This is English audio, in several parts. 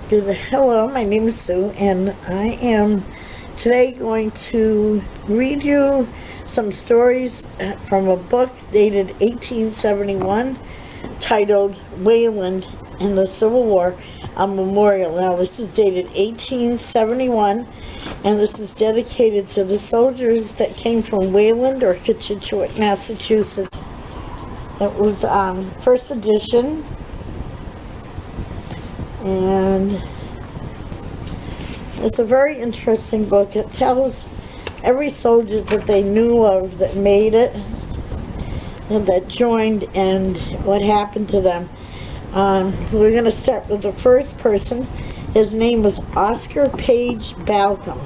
Hello, my name is Sue, and I am today going to read you some stories from a book dated 1871 titled Weldon in the Civil War, a memorial. Now, this is dated 1871, and this is dedicated to the soldiers that came from Wayland or Kitchewett, Massachusetts. It was first edition. And it's a very interesting book. It tells every soldier that they knew of that made it and that joined and what happened to them. We're going to start with the first person. His name was Oscar Paige Balcom.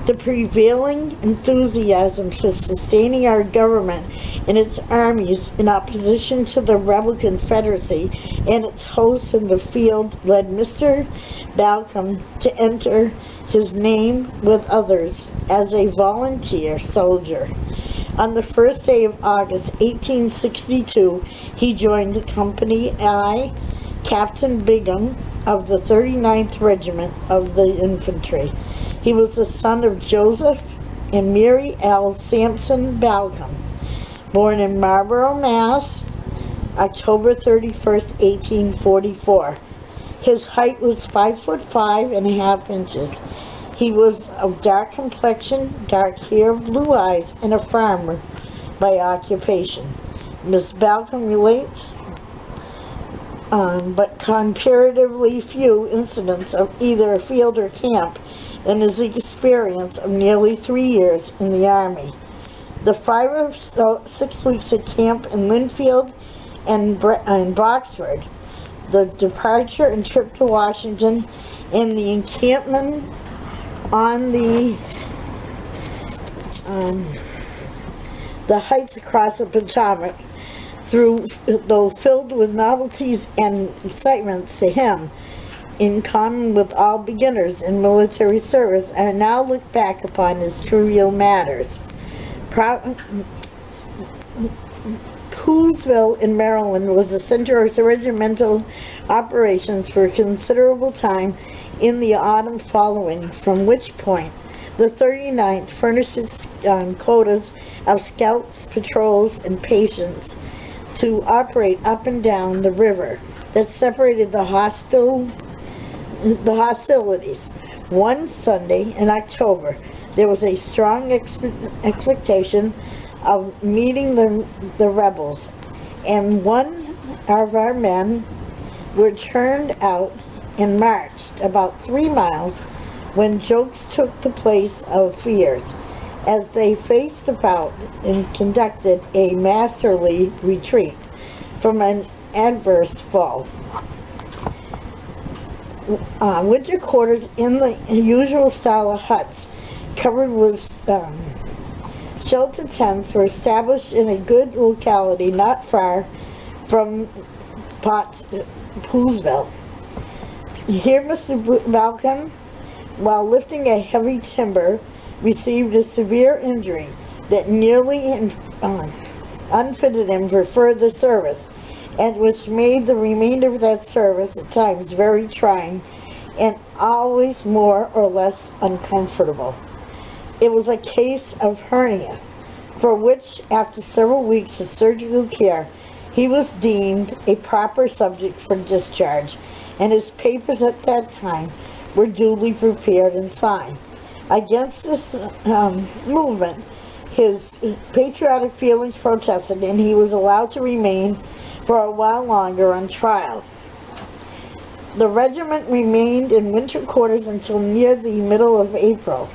The prevailing enthusiasm for sustaining our government and its armies in opposition to the rebel Confederacy and its hosts in the field led Mr. Balcom to enter his name with others as a volunteer soldier. On the first day of August 1862, he joined the Company I, Captain Bingham of the 39th Regiment of the Infantry. He was the son of Joseph and Mary L. Sampson Balcom, born in Marlborough, Mass., October 31st, 1844. His height was 5'5.5" He was of dark complexion, dark hair, blue eyes, and a farmer by occupation. Miss Balcom relates but comparatively few incidents of either field or camp in his experience of nearly 3 years in the Army. The 5 or 6 weeks at camp in Linfield and Boxford, the departure and trip to Washington, and the encampment on the heights across the Potomac, though filled with novelties and excitements to him, in common with all beginners in military service, are now looked back upon as trivial matters. Poolesville in Maryland was the center of regimental operations for a considerable time in the autumn following, from which point the 39th furnished its quotas of scouts, patrols, and patients to operate up and down the river that separated the hostilities. One Sunday in October, there was a strong expectation of meeting the rebels, and one of our men were turned out and marched about 3 miles when jokes took the place of fears as they faced about and conducted a masterly retreat from an adverse foe. Winter quarters in the usual style of huts covered with shelter tents were established in a good locality not far from Poolesville. Here Mr. Balcom, while lifting a heavy timber, received a severe injury that nearly unfitted him for further service, and which made the remainder of that service at times very trying and always more or less uncomfortable. It was a case of hernia, for which, after several weeks of surgical care, he was deemed a proper subject for discharge, and his papers at that time were duly prepared and signed. Against this movement, his patriotic feelings protested, and he was allowed to remain for a while longer on trial. The regiment remained in winter quarters until near the middle of April,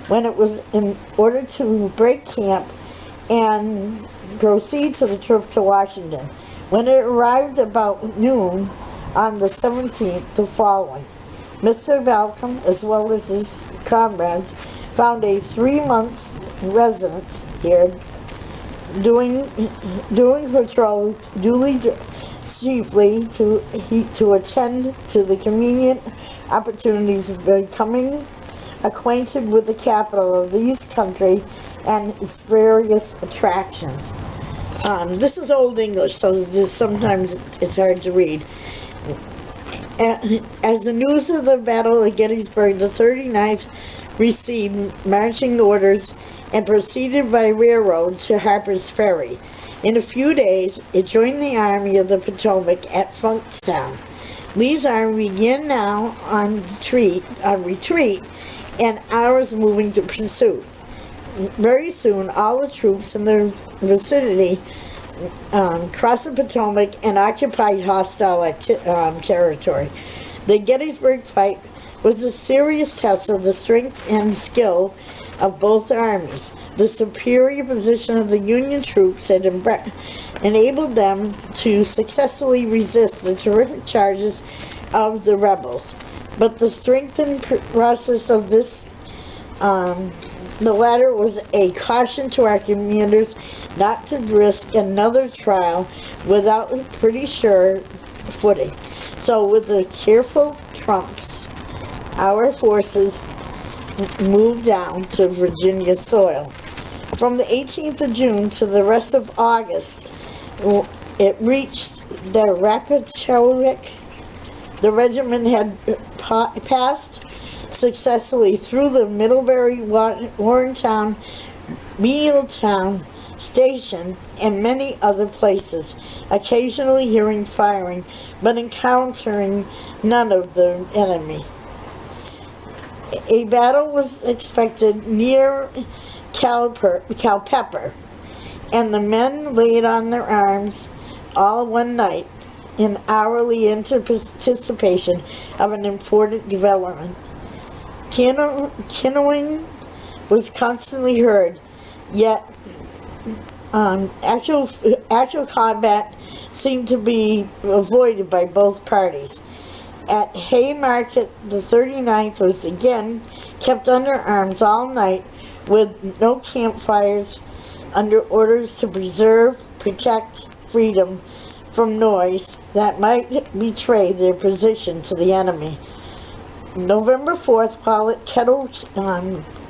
when it was in order to break camp and proceed to the trip to Washington. When it arrived about noon on the 17th, the following, Mr. Balcom, as well as his comrades, found a 3 months residence here, doing patrol duly chiefly to attend to the convenient opportunities of becoming acquainted with the capital of these country and its various attractions. This is Old English, so sometimes it's hard to read. As the news of the Battle of Gettysburg, the 39th received marching orders and proceeded by railroad to Harper's Ferry. In a few days, it joined the Army of the Potomac at Funkstown. Lee's army began now on retreat, and ours moving to pursuit. Very soon, all the troops in the vicinity crossed the Potomac and occupied hostile territory. The Gettysburg Fight was a serious test of the strength and skill of both armies. The superior position of the Union troops had enabled them to successfully resist the terrific charges of the rebels. But the strength and process of this, the latter was a caution to our commanders not to risk another trial without pretty sure footing. So with the careful trumps, our forces moved down to Virginia soil. From the 18th of June to the rest of August, it reached the Rappahannock. The regiment had passed successfully through the Middlebury, Warrentown, Mealtown Station, and many other places, occasionally hearing firing, but encountering none of the enemy. A battle was expected near Culpeper, and the men laid on their arms all one night in hourly anticipation of an important development. Cannonading was constantly heard, yet actual combat seemed to be avoided by both parties. At Haymarket, the 39th was again kept under arms all night with no campfires, under orders to protect freedom from noise that might betray their position to the enemy. November 4th, while at Kettle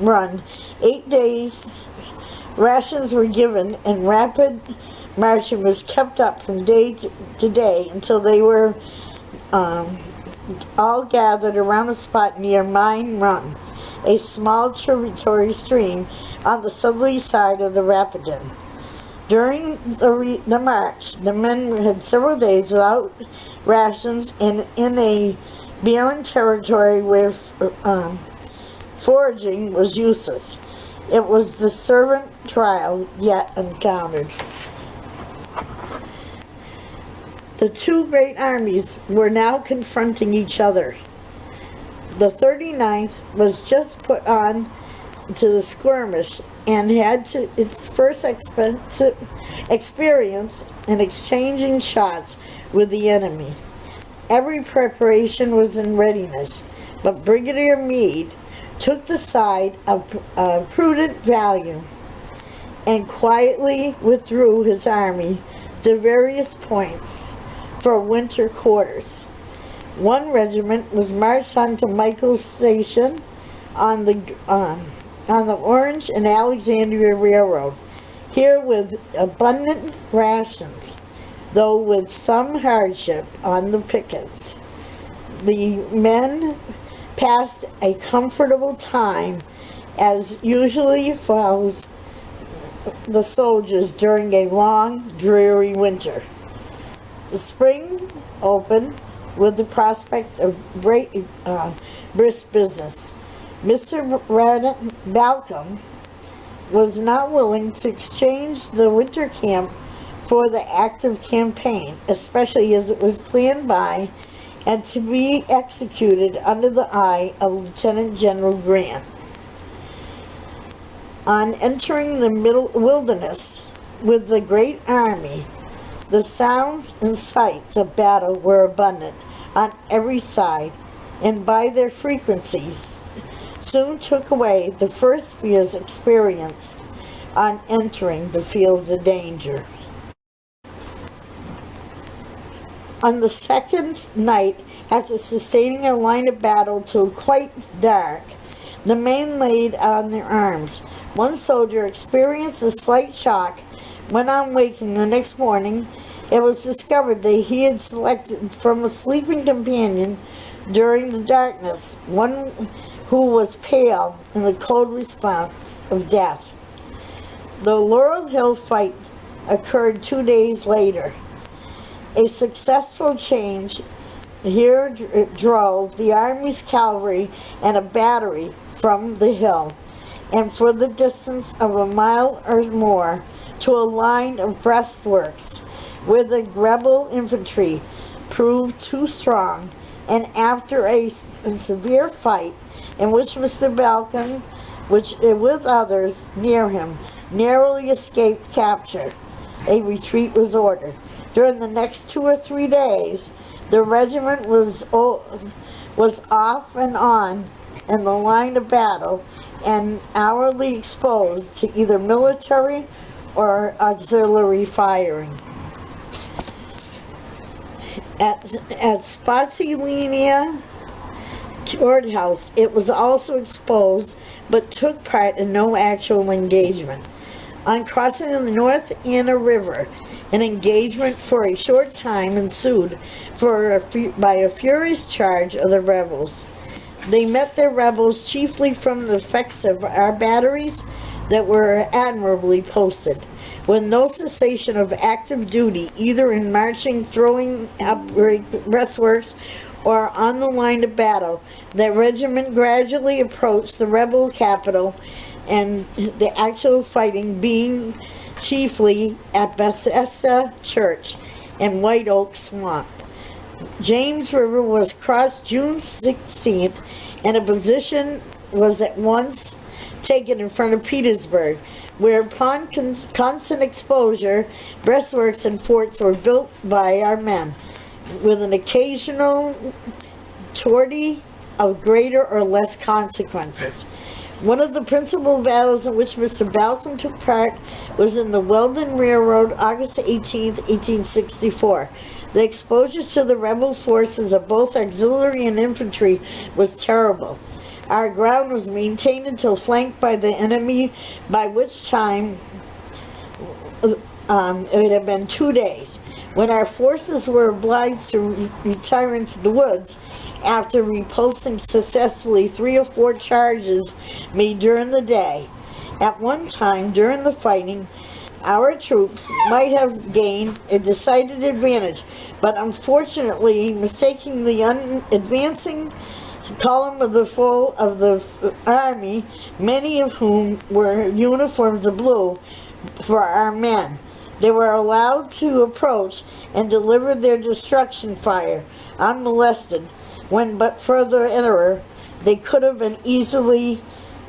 Run, 8 days rations were given and rapid marching was kept up from day to day until they were all gathered around a spot near Mine Run, a small tributary stream on the southerly side of the Rapidan. During the march, the men had several days without rations and in a barren territory where foraging was useless. It was the servant trial yet encountered. The two great armies were now confronting each other. The 39th was just put on to the skirmish and had its first experience in exchanging shots with the enemy. Every preparation was in readiness, but Brigadier Meade took the side of prudent value and quietly withdrew his army to various points for winter quarters. One regiment was marched on to Michael's Station on the Orange and Alexandria Railroad, here with abundant rations, though with some hardship on the pickets. The men passed a comfortable time, as usually follows the soldiers during a long, dreary winter. The spring opened with the prospect of brisk business. Mr. Balcom was not willing to exchange the winter camp for the active campaign, especially as it was planned by and to be executed under the eye of Lieutenant General Grant. On entering the wilderness with the great army, the sounds and sights of battle were abundant on every side, and by their frequencies soon took away the first fears experienced on entering the fields of danger. On the second night, after sustaining a line of battle till quite dark, the men laid on their arms. One soldier experienced a slight shock when on waking the next morning, It was discovered that he had selected from a sleeping companion during the darkness one who was pale in the cold response of death. The Laurel Hill fight occurred 2 days later. A successful change here drove the Army's cavalry and a battery from the hill, and for the distance of a mile or more to a line of breastworks where the rebel infantry proved too strong, and after a severe fight in which Mr. Balcom, with others near him, narrowly escaped capture, a retreat was ordered. During the next 2 or 3 days, the regiment was off and on in the line of battle and hourly exposed to either military or auxiliary firing. At Spotsylvania Courthouse, it was also exposed but took part in no actual engagement. On crossing the North Anna River, an engagement for a short time ensued by a furious charge of the rebels. They met their rebels chiefly from the effects of our batteries that were admirably posted, with no cessation of active duty either in marching, throwing up breastworks, or on the line of battle. The regiment gradually approached the rebel capital, and the actual fighting being chiefly at Bethesda Church and White Oak Swamp. James River was crossed June 16th, and a position was at once taken in front of Petersburg, where upon constant exposure, breastworks and forts were built by our men, with an occasional sortie of greater or less consequences. One of the principal battles in which Mr. Balcom took part was in the Weldon Railroad, August 18, 1864. The exposure to the rebel forces of both auxiliary and infantry was terrible. Our ground was maintained until flanked by the enemy, by which time it had been 2 days. When our forces were obliged to retire into the woods, after repulsing successfully 3 or 4 charges made during the day. At one time during the fighting, our troops might have gained a decided advantage, but unfortunately, mistaking the advancing column of the foe of the army, many of whom were uniforms of blue, for our men, they were allowed to approach and deliver their destruction fire unmolested. When but further error, they could have been easily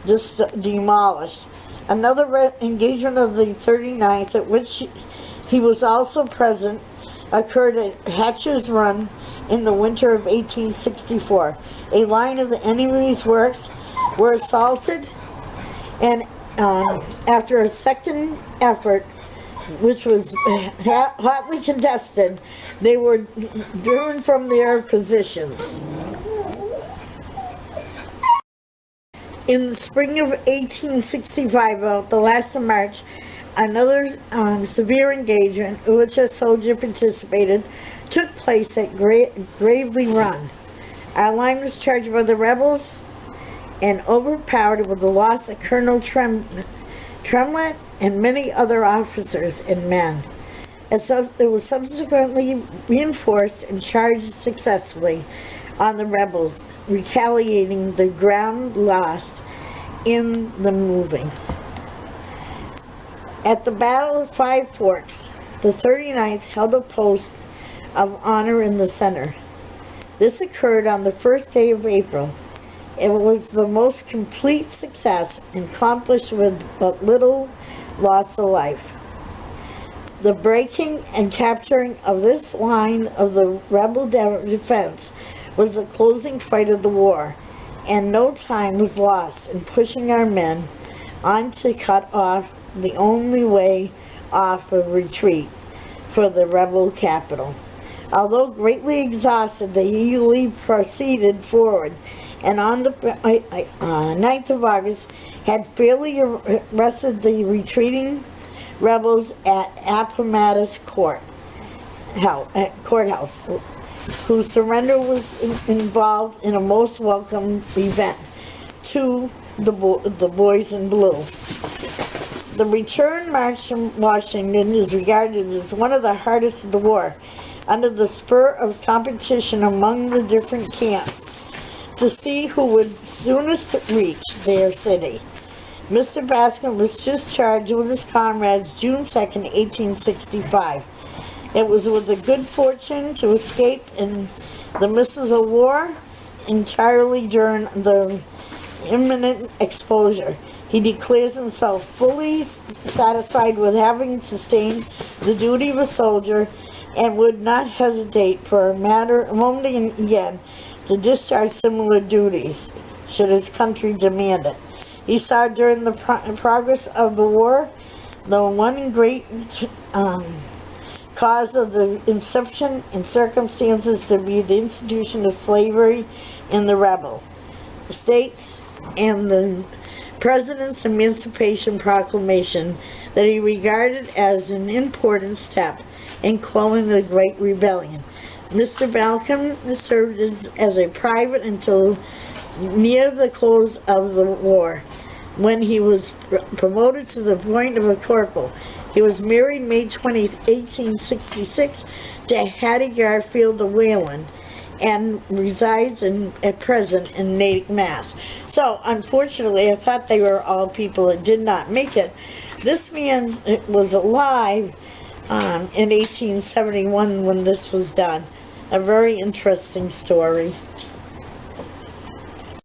demolished. Another engagement of the 39th, at which he was also present, occurred at Hatcher's Run in the winter of 1864. A line of the enemy's works were assaulted, and after a second effort, which was hotly contested, they were driven from their positions. In the spring of 1865, about the last of March, another severe engagement, in which a soldier participated, took place at Gravely Run. Our line was charged by the rebels and overpowered with the loss of Colonel Tremlett and many other officers and men. It was subsequently reinforced and charged successfully on the rebels, retaliating the ground lost in the moving. At the Battle of Five Forks, the 39th held a post of honor in the center. This occurred on the first day of April. It was the most complete success and accomplished with but little loss of life. The breaking and capturing of this line of the rebel defense was the closing fight of the war, and no time was lost in pushing our men on to cut off the only way off of retreat for the rebel capital. Although greatly exhausted, they eagerly proceeded forward, and on the 9th of August had fairly arrested the retreating rebels at Appomattox Court. courthouse, whose surrender was involved in a most welcome event to the boys in blue. The return march from Washington is regarded as one of the hardest of the war, under the spur of competition among the different camps to see who would soonest reach their city. Mr. Bascom was discharged with his comrades June 2nd, 1865. It was with the good fortune to escape in the mists of war entirely during the imminent exposure. He declares himself fully satisfied with having sustained the duty of a soldier and would not hesitate for a moment again to discharge similar duties should his country demand it. He saw during the progress of the war the one great cause of the inception and circumstances to be the institution of slavery in the rebel states and the President's Emancipation Proclamation that he regarded as an important step in quelling the Great Rebellion. Mr. Balcom served as a private until near the close of the war, when he was promoted to the point of a corporal. He was married May 20, 1866 to Hattie Garfield of Wayland, and resides at present in Natick, Mass. So, unfortunately, I thought they were all people that did not make it. This man was alive in 1871 when this was done. A very interesting story.